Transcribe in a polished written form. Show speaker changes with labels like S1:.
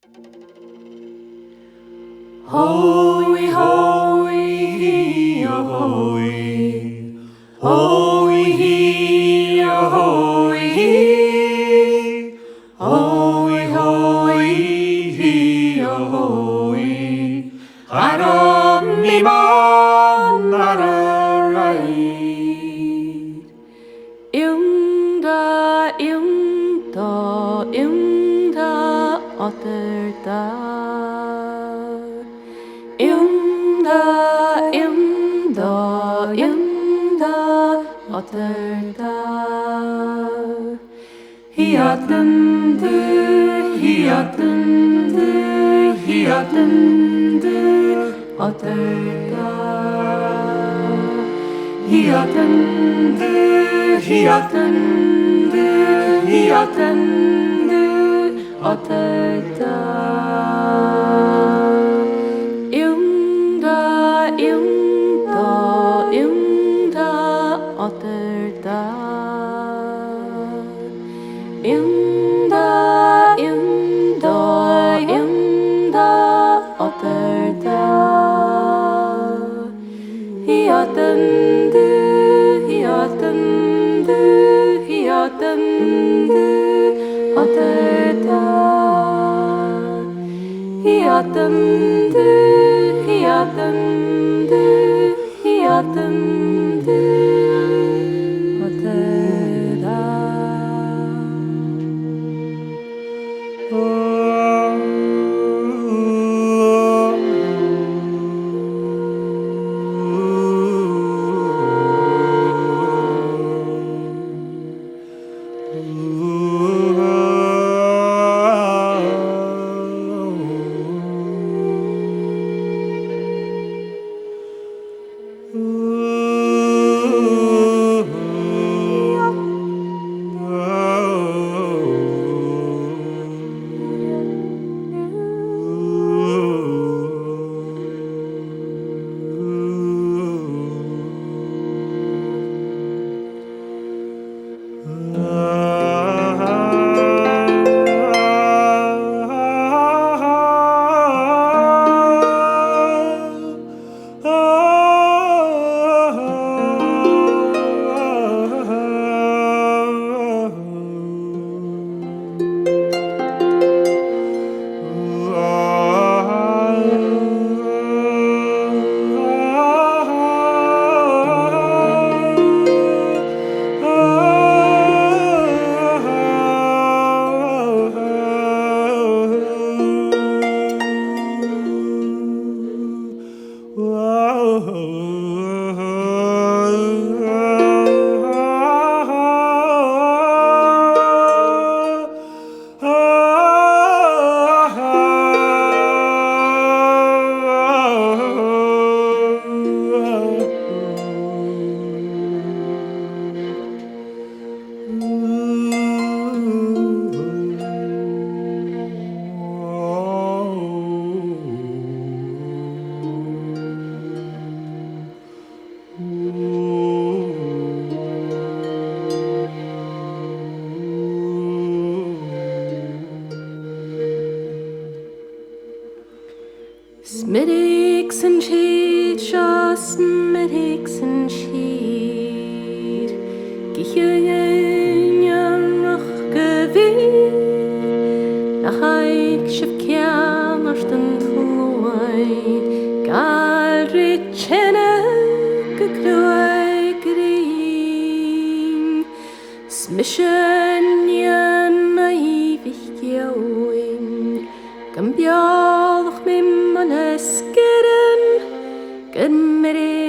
S1: Hoy, hoy, hoy, hoy, hoy, hoy, hoy, hoy, Haram mi man ararai.
S2: Imda, otterda. Imda, otterda. Hiatandu, otterda. Hiatandu, otterda. Imda, otterda. Imda, otterda. Hiatandu, otterda. Hiatandu, otterda. Smithix and sheet, shaw smithix and sheet. Gihyen noch gewinn. Nach eich schiff kiam ashtan tluain. Galri chene gekluai green. Smischen yen naivich gioin. Gambialach mim an esgeren. Gymri